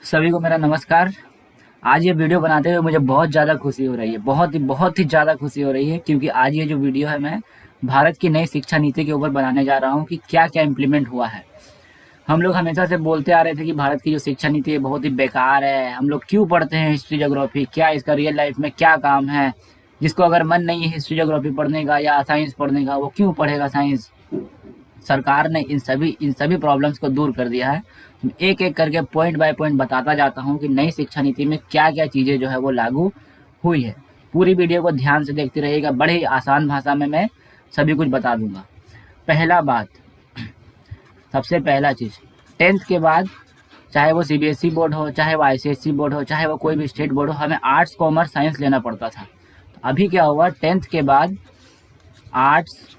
सभी को मेरा नमस्कार। आज ये वीडियो बनाते हुए मुझे बहुत ज़्यादा खुशी हो रही है, बहुत ही ज़्यादा खुशी हो रही है, क्योंकि आज ये जो वीडियो है मैं भारत की नई शिक्षा नीति के ऊपर बनाने जा रहा हूँ कि क्या-क्या इम्प्लीमेंट हुआ है। हम लोग हमेशा से बोलते आ रहे थे कि भारत की जो शिक्षा नीति है बहुत ही बेकार है, हम लोग क्यों पढ़ते हैं हिस्ट्री ज्योग्राफी, क्या इसका रियल लाइफ में क्या काम है? जिसको अगर मन नहीं है हिस्ट्री ज्योग्राफी पढ़ने का या साइंस पढ़ने का, वो क्यों पढ़ेगा साइंस? सरकार ने इन सभी प्रॉब्लम्स को दूर कर दिया है। एक एक करके पॉइंट बाय पॉइंट बताता जाता हूँ कि नई शिक्षा नीति में क्या क्या चीज़ें जो है वो लागू हुई है। पूरी वीडियो को ध्यान से देखते रहिएगा, बड़े ही आसान भाषा में मैं सभी कुछ बता दूंगा। पहला बात, सबसे पहला चीज़, टेंथ के बाद चाहे वो सीबीएसई बोर्ड हो, चाहे वो आईसीएसई बोर्ड हो, चाहे वो कोई भी स्टेट बोर्ड हो, हमें आर्ट्स कॉमर्स साइंस लेना पड़ता था। तो अभी क्या हुआ, टेंथ के बाद आर्ट्स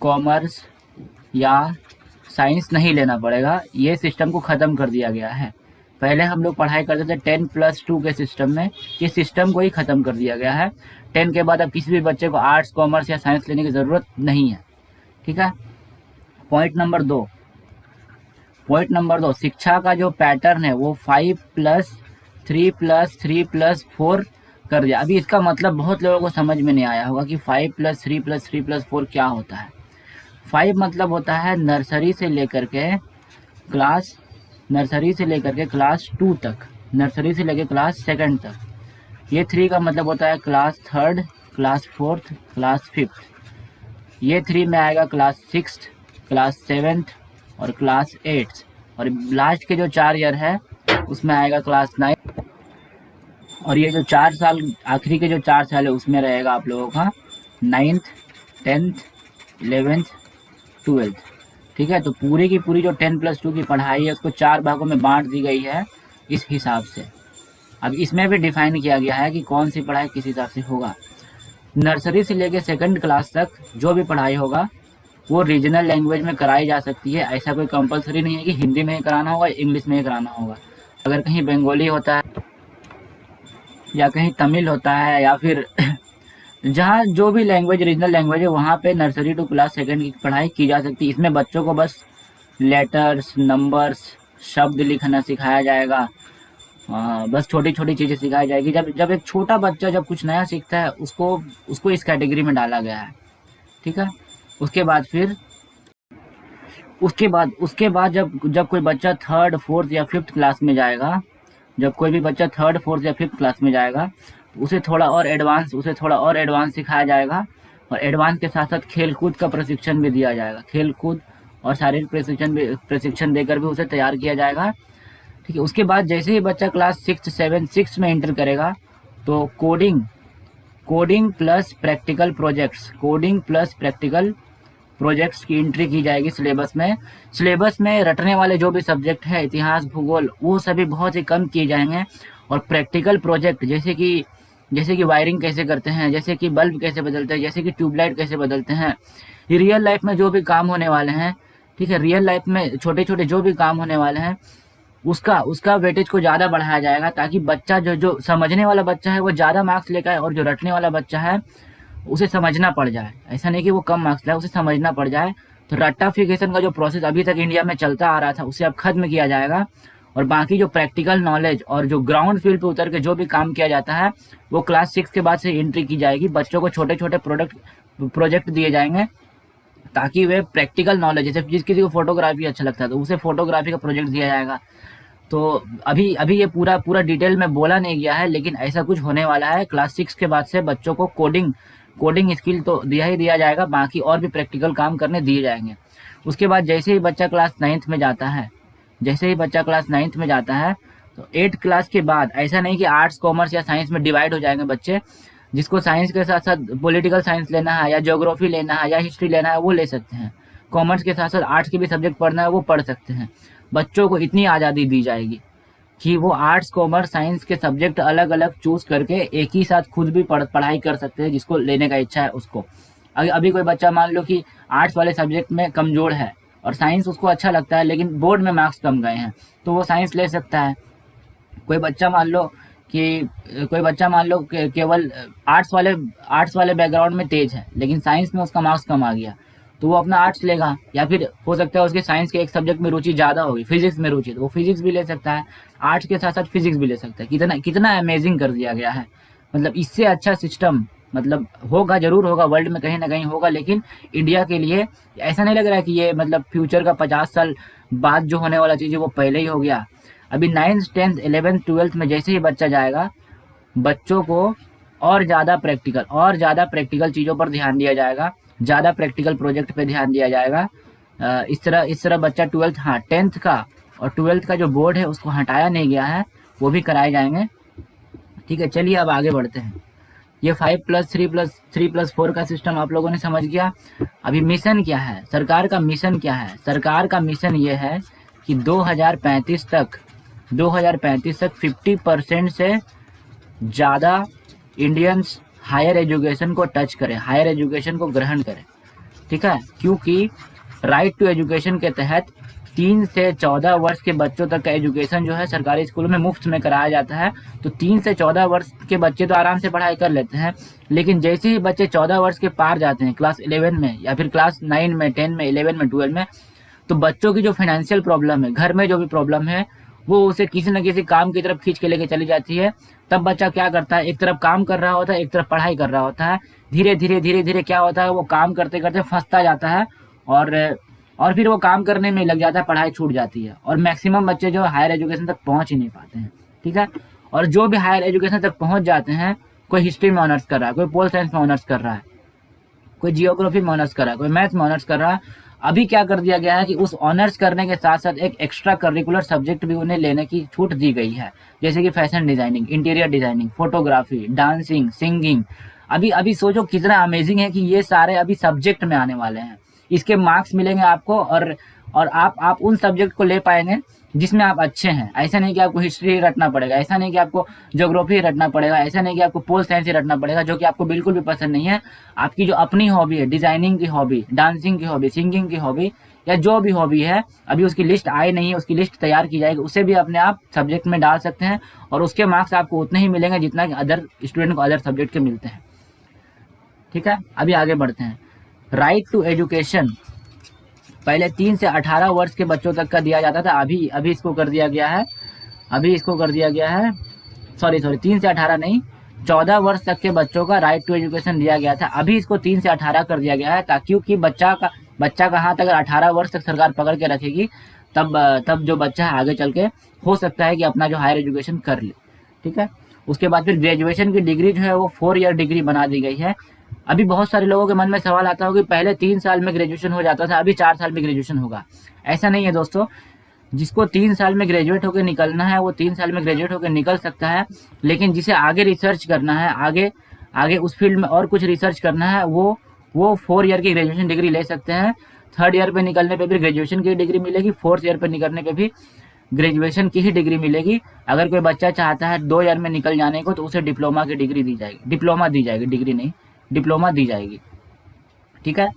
कॉमर्स या साइंस नहीं लेना पड़ेगा, ये सिस्टम को ख़त्म कर दिया गया है। पहले हम लोग पढ़ाई करते थे 10+2 के सिस्टम में, ये सिस्टम को ही ख़त्म कर दिया गया है। 10 के बाद अब किसी भी बच्चे को आर्ट्स कॉमर्स या साइंस लेने की ज़रूरत नहीं है। ठीक है। पॉइंट नंबर दो, शिक्षा का जो पैटर्न है वो 5+3+3+4 कर दिया। अभी इसका मतलब बहुत लोगों को समझ में नहीं आया होगा कि 5+3+3+4 क्या होता है। 5 मतलब होता है नर्सरी से लेकर के क्लास 2 तक, नर्सरी से लेकर क्लास 2 तक। ये 3 का मतलब होता है क्लास 3, क्लास 4, क्लास 5। ये 3 में आएगा क्लास 6, क्लास 7 और क्लास 8। और लास्ट के जो 4 ईयर है उसमें आएगा क्लास 9। और ये जो 4 साल, आखिरी के जो 4 साल है उसमें रहेगा आप लोगों का 9th, 10th, 11th, 12th। ठीक है। तो पूरी की पूरी जो 10+2 की पढ़ाई है उसको 4 भागों में बांट दी गई है इस हिसाब से। अब इसमें भी डिफाइन किया गया है कि कौन सी पढ़ाई किस हिसाब से होगा। नर्सरी से लेकर 2nd क्लास तक जो भी पढ़ाई होगा वो रीजनल लैंग्वेज में कराई जा सकती है। ऐसा कोई कंपलसरी नहीं है कि हिंदी में ही कराना होगा, इंग्लिश में ही कराना होगा। अगर कहीं बंगाली होता है या कहीं तमिल होता है या फिर जहाँ जो भी लैंग्वेज रीजनल लैंग्वेज है वहाँ पे नर्सरी टू क्लास 2nd की पढ़ाई की जा सकती है। इसमें बच्चों को बस लेटर्स, नंबर्स, शब्द लिखना सिखाया जाएगा। बस छोटी छोटी चीज़ें सिखाई जाएगी। जब जब एक छोटा बच्चा जब कुछ नया सीखता है उसको उसको इस कैटेगरी में डाला गया है। ठीक है। उसके बाद फिर उसके बाद जब जब कोई बच्चा 3rd, 4th या 5th क्लास में जाएगा, जब कोई भी बच्चा 3rd, 4th या 5th क्लास में जाएगा तो उसे थोड़ा और एडवांस सिखाया जाएगा। और एडवांस के साथ साथ खेल कूद का प्रशिक्षण भी दिया जाएगा। खेल कूद और शारीरिक प्रशिक्षण देकर भी उसे तैयार किया जाएगा। ठीक है। उसके बाद जैसे ही बच्चा क्लास 6 में इंटर करेगा तो कोडिंग प्लस प्रैक्टिकल प्रोजेक्ट्स की एंट्री की जाएगी सिलेबस में रटने वाले जो भी सब्जेक्ट है, इतिहास, भूगोल, वो सभी बहुत ही कम किए जाएंगे। और प्रैक्टिकल प्रोजेक्ट जैसे कि वायरिंग कैसे करते हैं, जैसे कि बल्ब कैसे बदलते हैं, जैसे कि ट्यूबलाइट कैसे बदलते हैं, ये रियल लाइफ में जो भी काम होने वाले हैं। ठीक है। रियल लाइफ में छोटे छोटे जो भी काम होने वाले हैं उसका उसका वेटेज को ज़्यादा बढ़ाया जाएगा, ताकि बच्चा जो जो समझने वाला बच्चा है वो ज़्यादा मार्क्स लेकर आए और जो रटने वाला बच्चा है उसे समझना पड़ जाए। ऐसा नहीं कि वो कम मार्क्स लाए, उसे समझना पड़ जाए। तो रट्टाफिकेशन का जो प्रोसेस अभी तक इंडिया में चलता आ रहा था उसे अब खत्म किया जाएगा। और बाकी जो प्रैक्टिकल नॉलेज और जो ग्राउंड फील्ड पे उतर के जो भी काम किया जाता है वो क्लास 6 के बाद से एंट्री की जाएगी। बच्चों को छोटे छोटे प्रोजेक्ट दिए जाएंगे ताकि वे प्रैक्टिकल नॉलेज, जैसे जिस किसी को फोटोग्राफी अच्छा लगता है तो उसे फोटोग्राफी का प्रोजेक्ट दिया जाएगा। तो अभी अभी ये पूरा पूरा डिटेल में बोला नहीं गया है, लेकिन ऐसा कुछ होने वाला है। क्लास 6 के बाद से बच्चों को कोडिंग स्किल तो दिया ही दिया जाएगा, बाकी और भी प्रैक्टिकल काम करने दिए जाएंगे। उसके बाद जैसे ही बच्चा क्लास 9th में जाता है तो 8th क्लास के बाद ऐसा नहीं कि आर्ट्स, कॉमर्स या साइंस में डिवाइड हो जाएंगे बच्चे। जिसको साइंस के साथ साथ पॉलिटिकल साइंस लेना है या ज्योग्राफी लेना है या हिस्ट्री लेना है वो ले सकते हैं। कॉमर्स के साथ साथ आर्ट्स के भी सब्जेक्ट पढ़ना है वो पढ़ सकते हैं। बच्चों को इतनी आज़ादी दी जाएगी कि वो आर्ट्स, कॉमर्स, साइंस के सब्जेक्ट अलग अलग चूज करके एक ही साथ खुद भी पढ़ाई कर सकते हैं, जिसको लेने का इच्छा है उसको। अभी कोई बच्चा मान लो कि आर्ट्स वाले सब्जेक्ट में कमजोर है और साइंस उसको अच्छा लगता है लेकिन बोर्ड में मार्क्स कम गए हैं तो वो साइंस ले सकता है। कोई बच्चा मान लो केवल आर्ट्स वाले बैकग्राउंड में तेज है लेकिन साइंस में उसका मार्क्स कम आ गया तो वो अपना आर्ट्स लेगा, या फिर हो सकता है उसके साइंस के एक सब्जेक्ट में रुचि ज़्यादा होगी, फिजिक्स में रुचि, तो वो फिजिक्स भी ले सकता है, आर्ट्स के साथ साथ फिजिक्स भी ले सकता है। कितना कितना अमेजिंग कर दिया गया है। मतलब इससे अच्छा सिस्टम मतलब होगा, जरूर होगा, वर्ल्ड में कहीं ना कहीं होगा, लेकिन इंडिया के लिए ऐसा नहीं लग रहा है कि ये मतलब फ्यूचर का 50 साल बाद जो होने वाला चीज़ है वो पहले ही हो गया। अभी 9th 10th 11th 12th में जैसे ही बच्चा जाएगा, बच्चों को और ज़्यादा प्रैक्टिकल चीज़ों पर ध्यान दिया जाएगा, ज़्यादा प्रैक्टिकल प्रोजेक्ट पे ध्यान दिया जाएगा। इस तरह बच्चा 12th, हाँ 10th का और 12th का जो बोर्ड है उसको हटाया नहीं गया है, वो भी कराए जाएंगे। ठीक है, चलिए अब आगे बढ़ते हैं। ये 5+3+3+4 का सिस्टम आप लोगों ने समझ गया। अभी मिशन क्या है, सरकार का मिशन क्या है? सरकार का मिशन ये है कि 2035 तक 50% से ज़्यादा इंडियंस हायर एजुकेशन को टच करें, हायर एजुकेशन को ग्रहण करें। ठीक है, क्योंकि राइट टू एजुकेशन के तहत 3 से 14 वर्ष के बच्चों तक का एजुकेशन जो है सरकारी स्कूलों में मुफ्त में कराया जाता है। तो 3 से 14 वर्ष के बच्चे तो आराम से पढ़ाई कर लेते हैं, लेकिन जैसे ही बच्चे 14 वर्ष के पार जाते हैं, क्लास 11 में या फिर क्लास 9 में, 10 में, 11 में, 12 में, तो बच्चों की जो फाइनेंशियल प्रॉब्लम है, घर में जो भी प्रॉब्लम है, वो उसे किसी न किसी काम की तरफ खींच के लेके चली जाती है। तब बच्चा क्या करता है, एक तरफ काम कर रहा होता है, एक तरफ पढ़ाई कर रहा होता है। धीरे धीरे क्या होता है, वो काम करते करते फंसता जाता है और फिर वो काम करने में लग जाता है, पढ़ाई छूट जाती है। और मैक्सिमम बच्चे जो हायर एजुकेशन तक पहुंच ही नहीं पाते हैं। ठीक है, और जो भी हायर एजुकेशन तक पहुंच जाते हैं, कोई हिस्ट्री में ऑनर्स कर रहा है, कोई पोल साइंस में ऑनर्स कर रहा है, कोई जियोग्राफी में ऑनर्स कर रहा है, कोई मैथ में ऑनर्स कर रहा है। अभी क्या कर दिया गया है कि उस ऑनर्स करने के साथ साथ एक एक्स्ट्रा करिकुलर सब्जेक्ट भी उन्हें लेने की छूट दी गई है, जैसे कि fashion designing, interior designing, photography, dancing, singing. अभी सोचो कितना अमेजिंग है कि ये सारे अभी सब्जेक्ट में आने वाले हैं। इसके मार्क्स मिलेंगे आपको और आप उन सब्जेक्ट को ले पाएंगे जिसमें आप अच्छे हैं। ऐसा नहीं कि आपको हिस्ट्री रटना पड़ेगा, ऐसा नहीं कि आपको ज्योग्राफी रटना पड़ेगा, ऐसा नहीं कि आपको पोल साइंस रटना पड़ेगा, जो कि आपको बिल्कुल भी पसंद नहीं है। आपकी जो अपनी हॉबी है, डिजाइनिंग की हॉबी, डांसिंग की हॉबी, सिंगिंग की हॉबी, या जो भी हॉबी है, अभी उसकी लिस्ट आई नहीं है, उसकी लिस्ट तैयार की जाएगी, उसे भी अपने आप सब्जेक्ट में डाल सकते हैं और उसके मार्क्स आपको उतने ही मिलेंगे जितना कि अदर स्टूडेंट को अदर सब्जेक्ट के मिलते हैं। ठीक है, अभी आगे बढ़ते हैं। राइट टू एजुकेशन पहले 3 से 18 वर्ष के बच्चों तक का दिया जाता था, अभी इसको कर दिया गया है, सॉरी 3 से 18 नहीं, 14 वर्ष तक के बच्चों का राइट टू एजुकेशन दिया गया था। अभी इसको 3 से 18 कर दिया गया है, ताकि क्योंकि बच्चा का हाथ अगर 18 वर्ष तक सरकार पकड़ के रखेगी, तब जो बच्चा है आगे चल के हो सकता है कि अपना जो हायर एजुकेशन कर ले। ठीक है, उसके बाद फिर ग्रेजुएशन की डिग्री जो है वो 4 ईयर डिग्री बना दी गई है। अभी बहुत सारे लोगों के मन में सवाल आता होगा कि पहले 3 साल में ग्रेजुएशन हो जाता था, अभी 4 साल में ग्रेजुएशन होगा। ऐसा नहीं है दोस्तों, जिसको 3 साल में ग्रेजुएट होकर निकलना है वो 3 साल में ग्रेजुएट होकर निकल सकता है, लेकिन जिसे आगे रिसर्च करना है, आगे उस फील्ड में और कुछ रिसर्च करना है, वो 4 ईयर की ग्रेजुएशन डिग्री ले सकते हैं। 3rd ईयर पे निकलने पे भी ग्रेजुएशन की डिग्री मिलेगी, 4th ईयर पे निकलने पे भी ग्रेजुएशन की ही डिग्री मिलेगी। अगर कोई बच्चा चाहता है 2 ईयर में निकल जाने को, तो उसे डिप्लोमा की डिग्री दी जाएगी, डिग्री नहीं, डिप्लोमा दी जाएगी। ठीक है,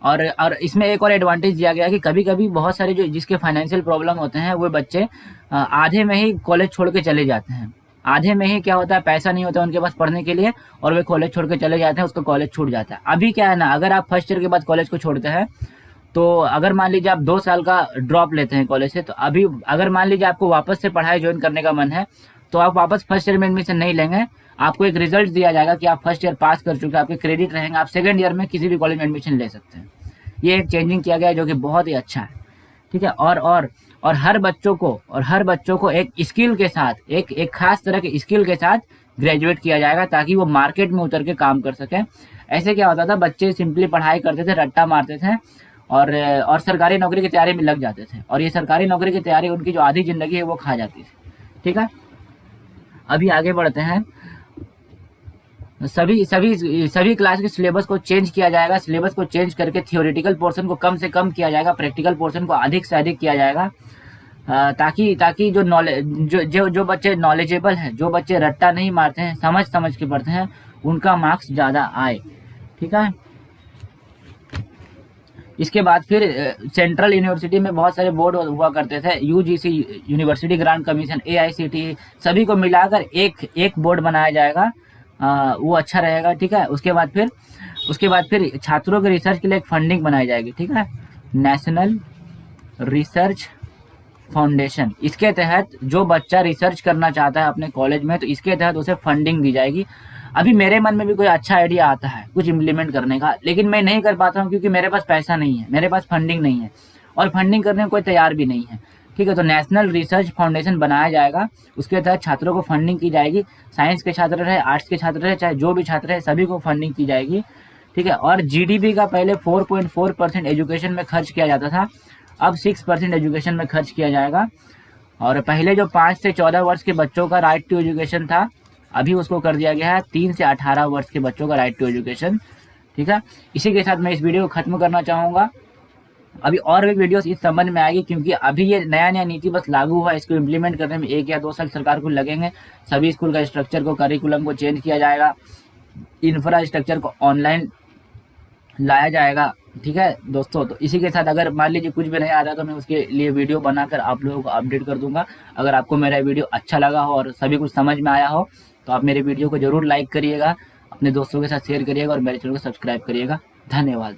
और इसमें एक और एडवांटेज दिया गया है कि कभी कभी बहुत सारे जो जिसके फाइनेंशियल प्रॉब्लम होते हैं, वो बच्चे आधे में ही कॉलेज छोड़ के चले जाते हैं। आधे में ही क्या होता है, पैसा नहीं होता उनके पास पढ़ने के लिए और वे कॉलेज छोड़ के चले जाते हैं, उसका कॉलेज छूट जाता है। अभी क्या है ना, अगर आप फर्स्ट ईयर के बाद कॉलेज को छोड़ते हैं, तो अगर मान लीजिए आप 2 साल का ड्रॉप लेते हैं कॉलेज से, तो अभी अगर मान लीजिए आपको वापस से पढ़ाई ज्वाइन करने का मन है, तो आप वापस फर्स्ट ईयर में एडमिशन नहीं लेंगे। आपको एक रिजल्ट दिया जाएगा कि आप फर्स्ट ईयर पास कर चुके हैं, आपके क्रेडिट रहेंगे, आप 2nd ईयर में किसी भी कॉलेज में एडमिशन ले सकते हैं। ये एक चेंजिंग किया गया है जो कि बहुत ही अच्छा है। ठीक है, और हर बच्चों को एक स्किल के साथ, एक खास तरह के स्किल के साथ ग्रेजुएट किया जाएगा, ताकि वो मार्केट में उतर के काम कर सके। ऐसे क्या होता था, बच्चे सिंपली पढ़ाई करते थे, रट्टा मारते थे और सरकारी नौकरी की तैयारी में लग जाते थे, और ये सरकारी नौकरी की तैयारी उनकी जो आधी जिंदगी है वो खा जाती थी। ठीक है, अभी आगे बढ़ते हैं। सभी क्लास के सिलेबस को चेंज किया जाएगा। सिलेबस को चेंज करके थियोरेटिकल पोर्शन को कम से कम किया जाएगा, प्रैक्टिकल पोर्शन को अधिक से अधिक किया जाएगा, ताकि जो नॉलेज जो बच्चे नॉलेजेबल हैं, जो बच्चे रट्टा नहीं मारते हैं, समझ के पढ़ते हैं, उनका मार्क्स ज़्यादा आए। ठीक है, इसके बाद फिर सेंट्रल यूनिवर्सिटी में बहुत सारे बोर्ड हुआ करते थे, UGC, university grant commission, AICTE, सभी को मिलाकर एक बोर्ड बनाया जाएगा, वो अच्छा रहेगा। ठीक है, उसके बाद फिर उसके बाद फिर छात्रों के रिसर्च के लिए एक फंडिंग बनाई जाएगी, ठीक है, नेशनल रिसर्च फाउंडेशन। इसके तहत जो बच्चा रिसर्च करना चाहता है अपने कॉलेज में, तो इसके तहत उसे फंडिंग दी जाएगी। अभी मेरे मन में भी कोई अच्छा आइडिया आता है कुछ इम्प्लीमेंट करने का, लेकिन मैं नहीं कर पाता हूँ क्योंकि मेरे पास पैसा नहीं है, मेरे पास फंडिंग नहीं है और फंडिंग करने को कोई तैयार भी नहीं है, ठीक है। तो नेशनल रिसर्च फाउंडेशन बनाया जाएगा, उसके तहत छात्रों को फंडिंग की जाएगी। साइंस के छात्र रहे, आर्ट्स के छात्र रहे, चाहे जो भी छात्र रहे, सभी को फंडिंग की जाएगी, ठीक है। और जीडीपी का पहले 4.4% एजुकेशन में खर्च किया जाता था, अब 6% एजुकेशन में खर्च किया जाएगा। और पहले जो 5 से 14 वर्ष के बच्चों का राइट टू एजुकेशन था, अभी उसको कर दिया गया है 3 से 18 वर्ष के बच्चों का राइट टू एजुकेशन, ठीक है। इसी के साथ मैं इस वीडियो को खत्म करना चाहूँगा। अभी और भी वीडियोस इस संबंध में आएगी, क्योंकि अभी ये नया नीति बस लागू हुआ, इसको इम्प्लीमेंट करने में 1 या 2 साल सरकार को लगेंगे। सभी स्कूल का स्ट्रक्चर को, करिकुलम को चेंज किया जाएगा, इंफ्रास्ट्रक्चर को ऑनलाइन लाया जाएगा, ठीक है दोस्तों। तो इसी के साथ अगर मान लीजिए कुछ भी नहीं आ रहा तो मैं उसके लिए वीडियो बनाकर आप लोगों को अपडेट कर दूंगा। अगर आपको मेरा वीडियो अच्छा लगा हो और सभी कुछ समझ में आया हो तो आप मेरे वीडियो को जरूर लाइक करिएगा, अपने दोस्तों के साथ शेयर करिएगा और मेरे चैनल को सब्सक्राइब करिएगा। धन्यवाद।